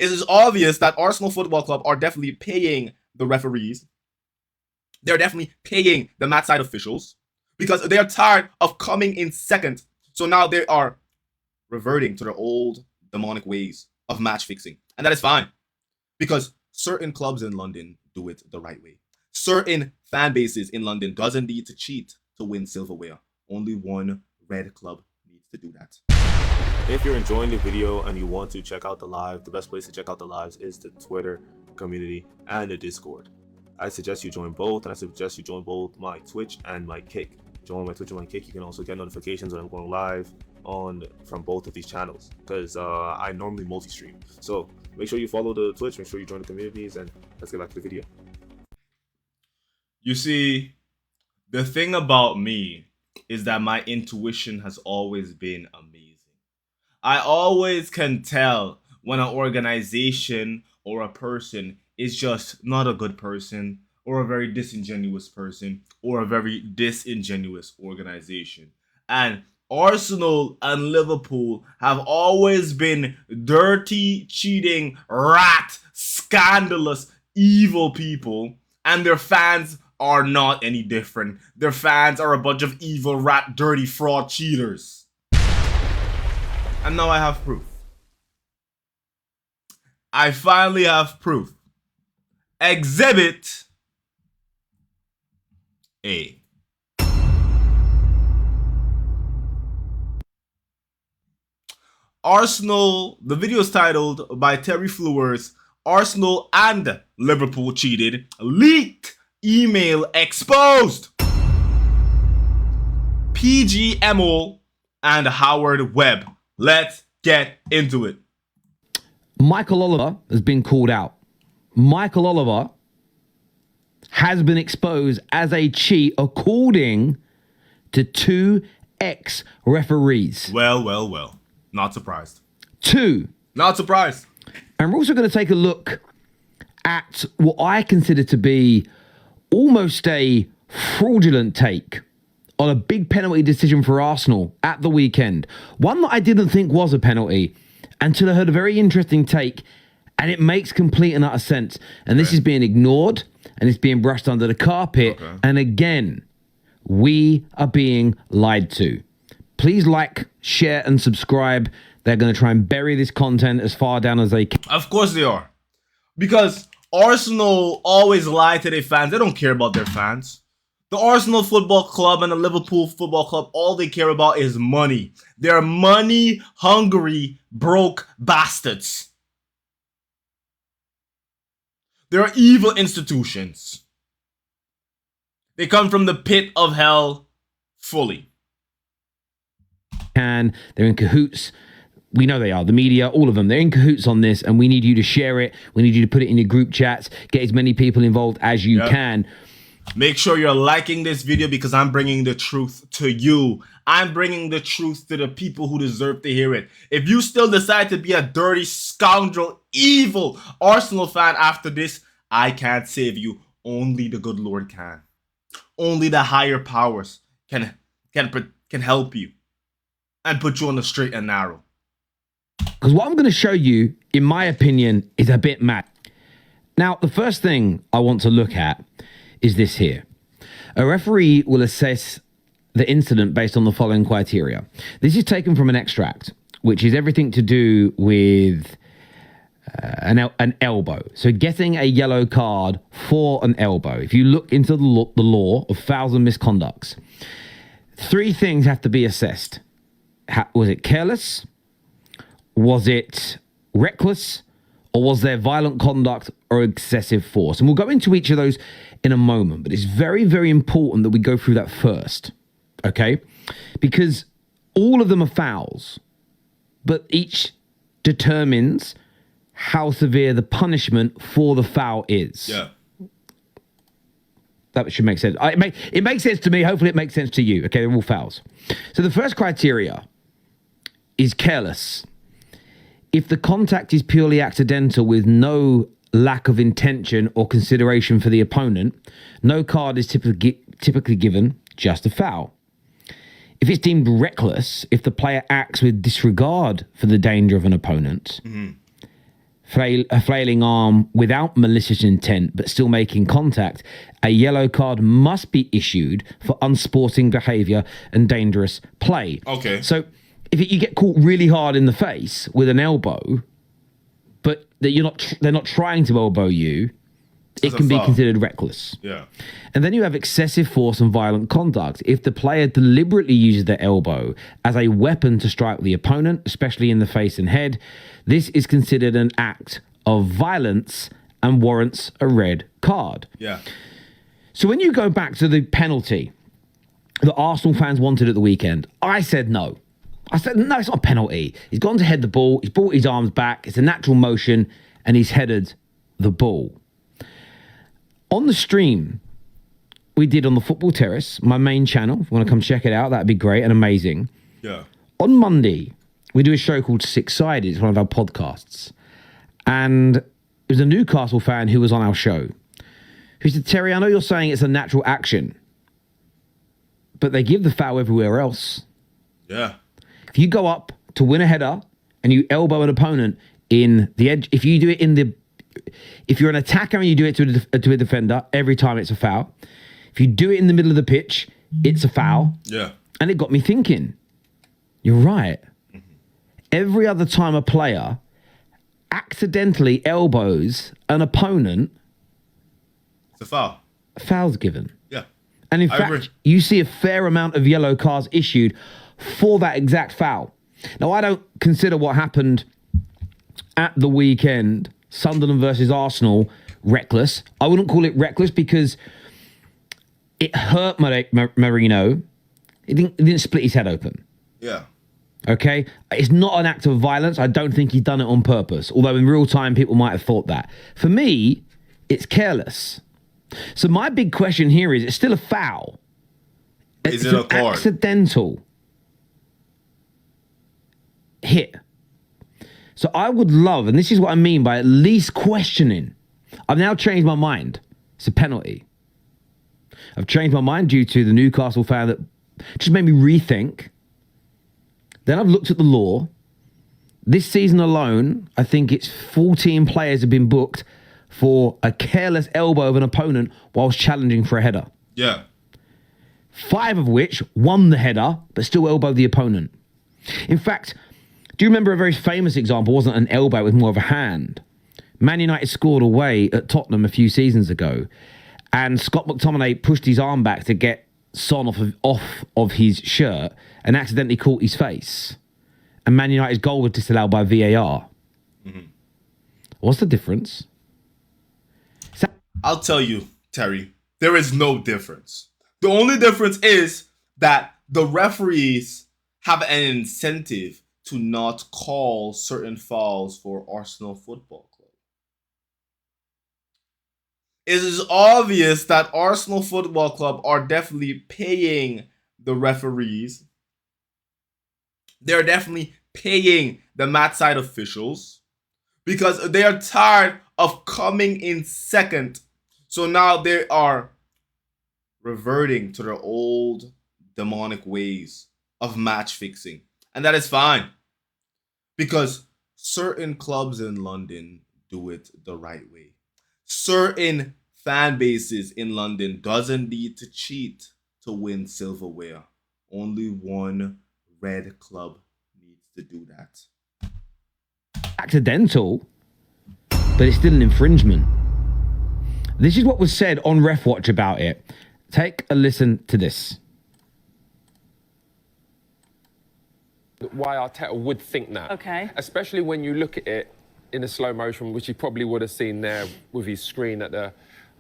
it is obvious that Arsenal Football Club are definitely paying the referees. They're definitely paying the match side officials because they are tired of coming in second. So now they are reverting to their old demonic ways of match fixing. And that is fine because certain clubs in London do it the right way. Certain fan bases in London doesn't need to cheat to win silverware. Only one red club needs to do that. If you're enjoying the video and you want to check out the live, the best place to check out the lives is the Twitter community and the Discord. I suggest you join both, and I suggest you join both my Twitch and my Kick. Join my Twitch and my Kick. You can also get notifications when I'm going live from both of these channels because I normally multi-stream. So make sure you follow the Twitch, make sure you join the communities, and let's get back to the video. You see, the thing about me is that my intuition has always been amazing. I always can tell when an organization or a person is just not a good person or a very disingenuous person or a very disingenuous organization. And Arsenal and Liverpool have always been dirty, cheating, rat, scandalous, evil people, and their fans are not any different. Their fans are a bunch of evil, rat, dirty, fraud cheaters. And now I have proof. I finally have proof. Exhibit A. Arsenal, the video is titled by Terry Flewers, Arsenal and Liverpool cheated, leaked, email exposed. PGMOL and Howard Webb. Let's get into it. Michael Oliver has been called out. Michael Oliver has been exposed as a cheat according to 2 ex-referees. Well. Not surprised. 2. Not surprised. And we're also going to take a look at what I consider to be almost a fraudulent take on a big penalty decision for Arsenal at the weekend. One that I didn't think was a penalty until I heard a very interesting take, and it makes complete and utter sense. And this is being ignored, and it's being brushed under the carpet. And again, we are being lied to. Please like, share, and subscribe. They're going to try and bury this content as far down as they can. Of course they are. Because Arsenal always lie to their fans. They don't care about their fans. The Arsenal Football Club and the Liverpool Football Club, all they care about is money. They're money-hungry, broke bastards. They're evil institutions. They come from the pit of hell fully. And they're in cahoots. We know they are. The media, all of them, they're in cahoots on this, and we need you to share it. We need you to put it in your group chats. Get as many people involved as you can. Make sure you're liking this video because I'm bringing the truth to you. I'm bringing the truth to the people who deserve to hear it. If you still decide to be a dirty, scoundrel, evil Arsenal fan after this, I can't save you. Only the good Lord can. Only the higher powers can help you and put you on the straight and narrow. Because what I'm going to show you, in my opinion, is a bit mad. Now, the first thing I want to look at is this here. A referee will assess the incident based on the following criteria. This is taken from an extract, which is everything to do with an elbow. So getting a yellow card for an elbow. If you look into the law of fouls and misconducts, 3 things have to be assessed. Was it careless? Was it reckless? Or was there violent conduct or excessive force? And we'll go into each of those in a moment, but it's very, very important that we go through that first, okay? Because all of them are fouls, but each determines how severe the punishment for the foul is. Yeah. That should make sense. It makes sense to me. Hopefully it makes sense to you. Okay, they're all fouls. So the first criteria is careless. If the contact is purely accidental with no lack of intention or consideration for the opponent, no card is typically given, just a foul. If it's deemed reckless, if the player acts with disregard for the danger of an opponent, a flailing arm without malicious intent but still making contact, a yellow card must be issued for unsporting behaviour and dangerous play. Okay. So if you get caught really hard in the face with an elbow, but that they're not trying to elbow you, it can be considered reckless. Yeah. And then you have excessive force and violent conduct. If the player deliberately uses their elbow as a weapon to strike the opponent, especially in the face and head, this is considered an act of violence and warrants a red card. Yeah. So when you go back to the penalty that Arsenal fans wanted at the weekend, I said no. I said, no, it's not a penalty. He's gone to head the ball. He's brought his arms back. It's a natural motion, and he's headed the ball. On the stream we did on the Football Terrace, my main channel, if you want to come check it out, that'd be great and amazing. Yeah. On Monday, we do a show called Six Sided. It's one of our podcasts. And it was a Newcastle fan who was on our show who said, Terry, I know you're saying it's a natural action, but they give the foul everywhere else. Yeah. If you go up to win a header and you elbow an opponent in the edge, if you do it if you're an attacker and you do it to a defender, every time it's a foul. If you do it in the middle of the pitch, it's a foul. Yeah. And it got me thinking, you're right. Every other time a player accidentally elbows an opponent, it's a foul. a foul's given. Yeah. And in fact, you see a fair amount of yellow cards issued for that exact foul. Now, I don't consider what happened at the weekend, Sunderland versus Arsenal, reckless. I wouldn't call it reckless because it hurt Marino. It didn't split his head open. Yeah. Okay? It's not an act of violence. I don't think he'd done it on purpose, although in real time people might have thought that. For me, it's careless. So my big question here is, it's still a foul. Is it a card? Accidental hit. So I would love, and this is what I mean by at least questioning. I've now changed my mind. It's a penalty. I've changed my mind due to the Newcastle fan that just made me rethink. Then I've looked at the law. This season alone, I think it's 14 players have been booked for a careless elbow of an opponent whilst challenging for a header. Yeah. 5 of which won the header, but still elbowed the opponent. In fact, do you remember a very famous example? It wasn't an elbow, it was more of a hand. Man United scored away at Tottenham a few seasons ago, and Scott McTominay pushed his arm back to get Son off of his shirt and accidentally caught his face. And Man United's goal was disallowed by VAR. Mm-hmm. What's the difference? I'll tell you, Terry, there is no difference. The only difference is that the referees have an incentive to not call certain fouls for Arsenal Football Club. It is obvious that Arsenal Football Club are definitely paying the referees. They're definitely paying the match side officials because they are tired of coming in second. So now they are reverting to their old demonic ways of match fixing. And that is fine. Because certain clubs in London do it the right way. Certain fan bases in London doesn't need to cheat to win silverware. Only one red club needs to do that. Accidental, but it's still an infringement. This is what was said on Ref Watch about it. Take a listen to this. Why Arteta would think that. Okay. Especially when you look at it in a slow motion, which he probably would have seen there with his screen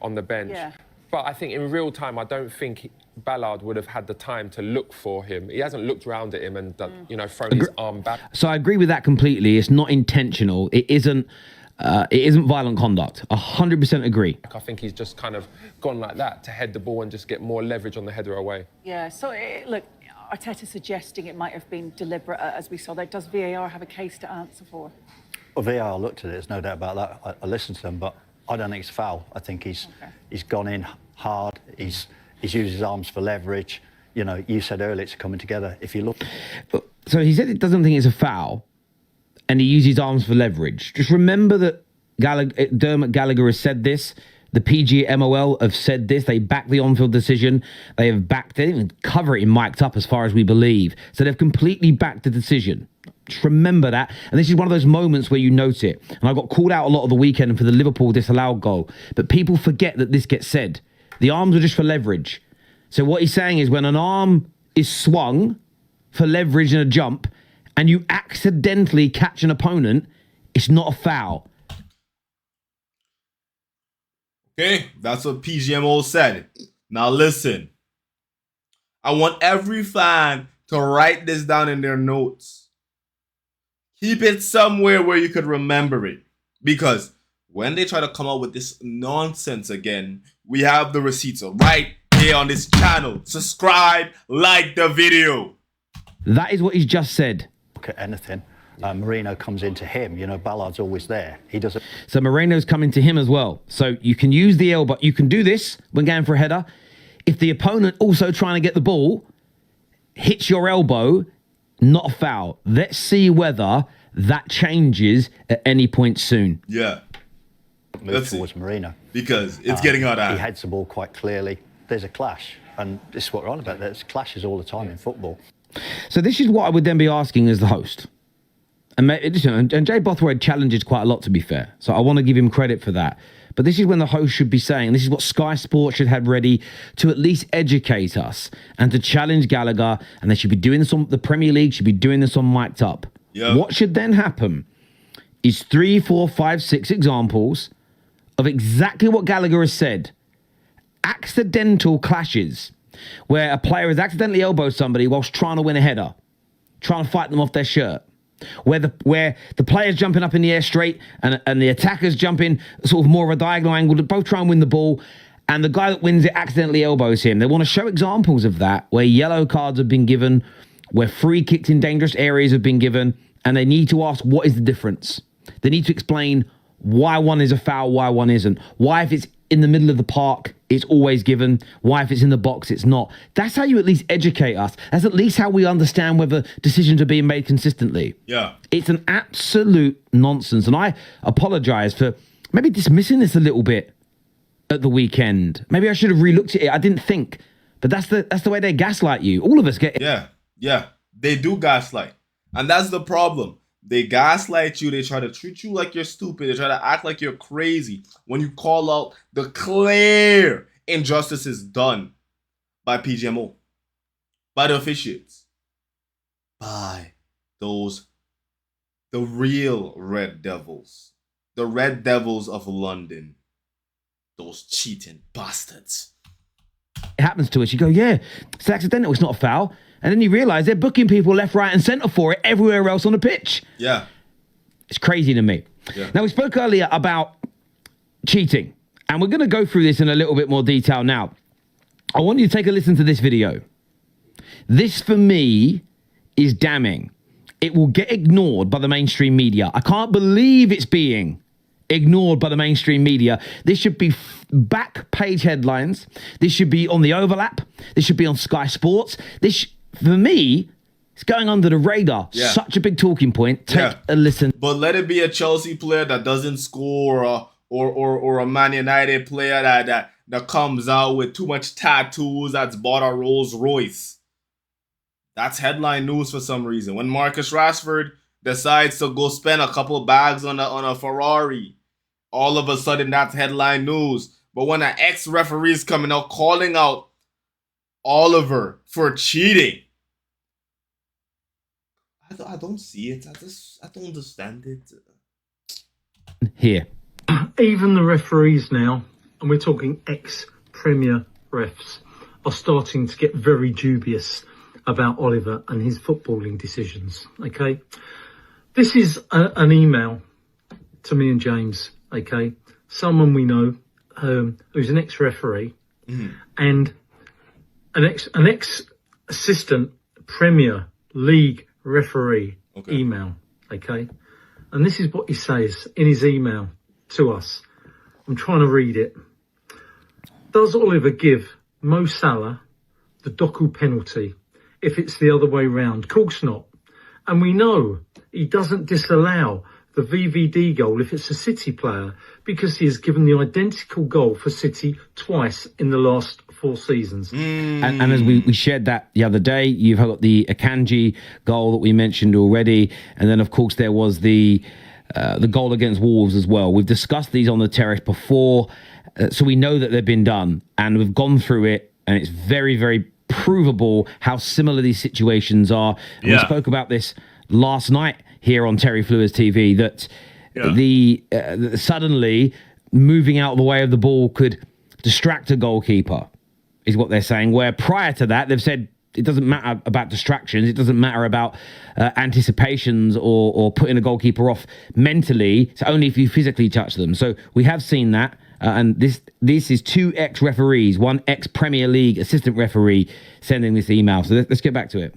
on the bench. Yeah. But I think in real time, I don't think Ballard would have had the time to look for him. He hasn't looked around at him and thrown his arm back. So I agree with that completely. It's not intentional. It isn't violent conduct. 100% agree. I think he's just kind of gone like that to head the ball and just get more leverage on the header away. Yeah, so look, Arteta suggesting it might have been deliberate, as we saw there. Does VAR have a case to answer for? Well, VAR looked at it, there's no doubt about that. I listened to them, but I don't think it's foul. I think he's gone in hard, he's used his arms for leverage. You know, you said earlier it's coming together. If you look... So he said it doesn't think it's a foul. and he used his arms for leverage. Just remember that Dermot Gallagher has said this. The PGMOL have said this. They back the on-field decision. They have backed it. They didn't even cover it in mic'd up as far as we believe. So they've completely backed the decision. Just remember that. And this is one of those moments where you note it. And I got called out a lot of the weekend for the Liverpool disallowed goal. But people forget that this gets said. The arms are just for leverage. So what he's saying is when an arm is swung for leverage in a jump and you accidentally catch an opponent, it's not a foul. Okay, that's what PGMOL said. Now listen, I want every fan to write this down in their notes. Keep it somewhere where you could remember it. Because when they try to come out with this nonsense again, we have the receipts right here on this channel. Subscribe, like the video. That is what he's just said. Look at anything. Marino comes into him. You know, Ballard's always there. He doesn't. So Moreno's coming to him as well. So you can use the elbow. You can do this when going for a header. If the opponent also trying to get the ball hits your elbow, not a foul. Let's see whether that changes at any point soon. Yeah. Move towards Marino. Because it's getting out of hand. He heads the ball quite clearly. There's a clash. And this is what we're on about. There's clashes all the time in football. So this is what I would then be asking as the host. And Jay Bothwell challenges quite a lot, to be fair. So I want to give him credit for that. But this is when the host should be saying, this is what Sky Sports should have ready to at least educate us and to challenge Gallagher. And they should be doing this on the Premier League, should be doing this on mic'd up. Yep. What should then happen is 3, 4, 5, 6 examples of exactly what Gallagher has said. Accidental clashes where a player has accidentally elbowed somebody whilst trying to win a header, trying to fight them off their shirt. Where the player's jumping up in the air straight and the attacker's jumping sort of more of a diagonal angle to both try and win the ball, and the guy that wins it accidentally elbows him. They want to show examples of that, where yellow cards have been given, where free kicks in dangerous areas have been given, and they need to ask what is the difference. They need to explain why one is a foul, why one isn't. Why if it's in the middle of the park, it's always given. Why if it's in the box, it's not. That's how you at least educate us. That's at least how we understand whether decisions are being made consistently. Yeah. It's an absolute nonsense. And I apologize for maybe dismissing this a little bit at the weekend. Maybe I should have relooked at it. I didn't think. But that's the way they gaslight you. All of us get it. Yeah. They do gaslight. And that's the problem. They gaslight you. They try to treat you like you're stupid. They try to act like you're crazy when you call out the clear injustices done by PGMOL, by the officiates, by the real Red Devils, the Red Devils of London, those cheating bastards. It happens to us. You go, yeah, it's accidental. It's not a foul. And then you realise they're booking people left, right and centre for it everywhere else on the pitch. Yeah. It's crazy to me. Yeah. Now, we spoke earlier about cheating. And we're going to go through this in a little bit more detail now. I want you to take a listen to this video. This, for me, is damning. It will get ignored by the mainstream media. I can't believe it's being ignored by the mainstream media. This should be back page headlines. This should be on the overlap. This should be on Sky Sports. This, for me, it's going under the radar. Yeah. Such a big talking point. Take a listen. But let it be a Chelsea player that doesn't score, or a Man United player that comes out with too much tattoos, that's bought a Rolls Royce. That's headline news for some reason. When Marcus Rashford decides to go spend a couple bags on a Ferrari, all of a sudden that's headline news. But when an ex-referee is coming out calling out Oliver for cheating, I don't see it. I don't understand it. Here. Even the referees now, and we're talking ex-Premier refs, are starting to get very dubious about Oliver and his footballing decisions, okay? This is an email to me and James, okay? Someone we know who's an ex-referee and an ex-assistant Premier League referee email, okay? And this is what he says in his email to us. I'm trying to read it. Does Oliver give Mo Salah the Doku penalty if it's the other way round? Of course not. And we know he doesn't disallow the VVD goal if it's a City player, because he has given the identical goal for City twice in the last 4 seasons. And as we shared that the other day, you've got the Akanji goal that we mentioned already. And then, of course, there was the goal against Wolves as well. We've discussed these on the terrace before, so we know that they've been done. And we've gone through it, and it's very, very provable how similar these situations are. And we spoke about this last night here on Terry Fluer's TV, that suddenly moving out of the way of the ball could distract a goalkeeper, is what they're saying. Where prior to that, they've said it doesn't matter about distractions. It doesn't matter about anticipations or putting a goalkeeper off mentally. It's only if you physically touch them. So we have seen that. And this is 2 ex-referees, 1 ex-Premier League assistant referee sending this email. So let's get back to it.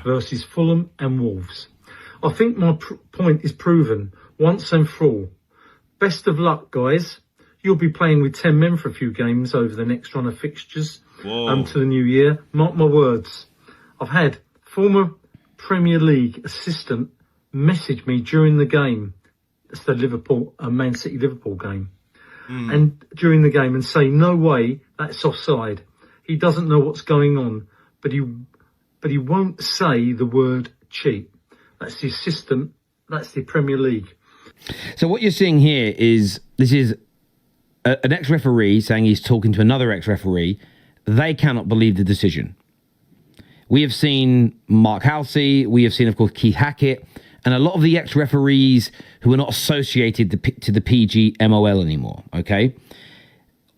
Versus Fulham and Wolves. I think my point is proven once and for all. Best of luck, guys. You'll be playing with 10 men for a few games over the next run of fixtures to the new year. Mark my words. I've had former Premier League assistant message me during the game. It's the Man City Liverpool game. And during the game and say, no way, that's offside. He doesn't know what's going on, but he won't say the word cheat. That's the assistant. That's the Premier League. So what you're seeing here is this is an ex-referee saying he's talking to another ex-referee. They cannot believe the decision. We have seen Mark Halsey. We have seen, of course, Keith Hackett, and a lot of the ex-referees who are not associated to the PGMOL anymore. Okay.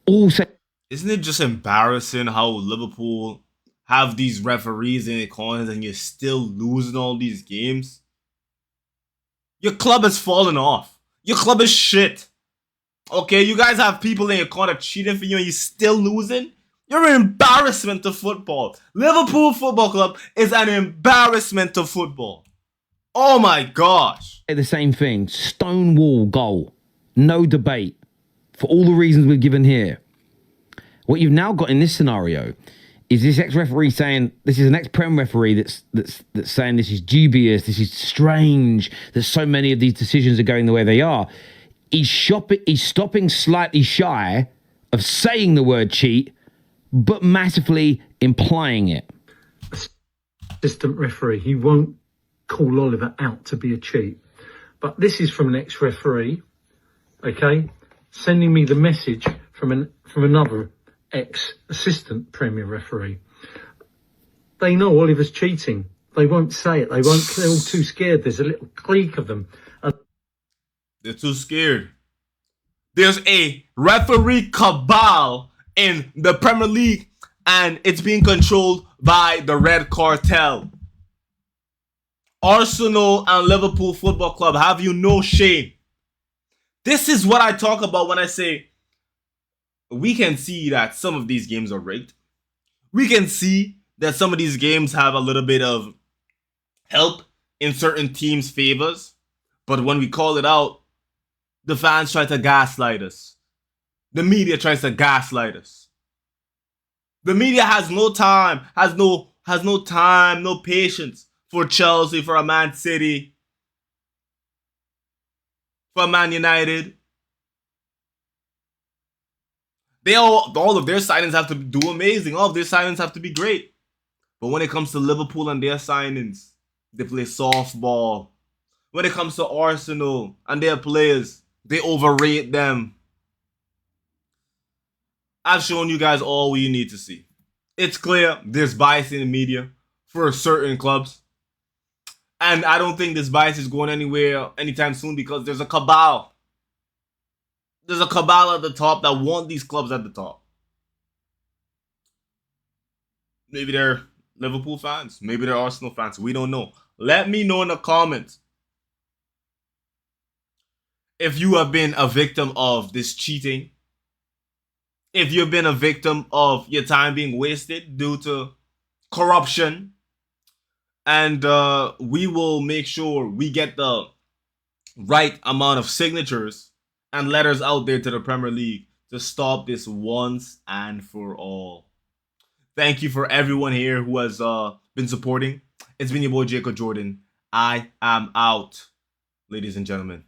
Also, isn't it just embarrassing how Liverpool have these referees in the corners and you're still losing all these games? Your club has fallen off. Your club is shit. Okay, you guys have people in your corner cheating for you and you're still losing? You're an embarrassment to football. Liverpool Football Club is an embarrassment to football. Oh my gosh. the same thing. Stonewall goal. No debate. For all the reasons we've given here. What you've now got in this scenario is this ex-referee saying, this is an ex-Prem referee that's saying this is dubious, this is strange, that so many of these decisions are going the way they are. He's stopping slightly shy of saying the word cheat, but massively implying it. Assistant referee, he won't call Oliver out to be a cheat. But this is from an ex-referee, okay, sending me the message from another ex-assistant Premier referee. They know Oliver's cheating. They won't say it. They're all too scared. There's a little clique of them. They're too scared. There's a referee cabal in the Premier League, and it's being controlled by the Red Cartel. Arsenal and Liverpool Football Club, have you no shame? This is what I talk about when I say we can see that some of these games are rigged. We can see that some of these games have a little bit of help in certain teams' favors. But when we call it out, the fans try to gaslight us. The media tries to gaslight us. The media has no time, has no time, no patience for Chelsea, for a Man City, for Man United. All of their signings have to do amazing. All of their signings have to be great. But when it comes to Liverpool and their signings, they play softball. When it comes to Arsenal and their players, they overrate them. I've shown you guys all you need to see. It's clear there's bias in the media for certain clubs. And I don't think this bias is going anywhere anytime soon because there's a cabal. There's a cabal at the top that want these clubs at the top. Maybe they're Liverpool fans. Maybe they're Arsenal fans. We don't know. Let me know in the comments if you have been a victim of this cheating. If you've been a victim of your time being wasted due to corruption. And we will make sure we get the right amount of signatures and letters out there to the Premier League to stop this once and for all. Thank you for everyone here who has been supporting. It's been your boy Jacob Jordan, I am out, ladies and gentlemen.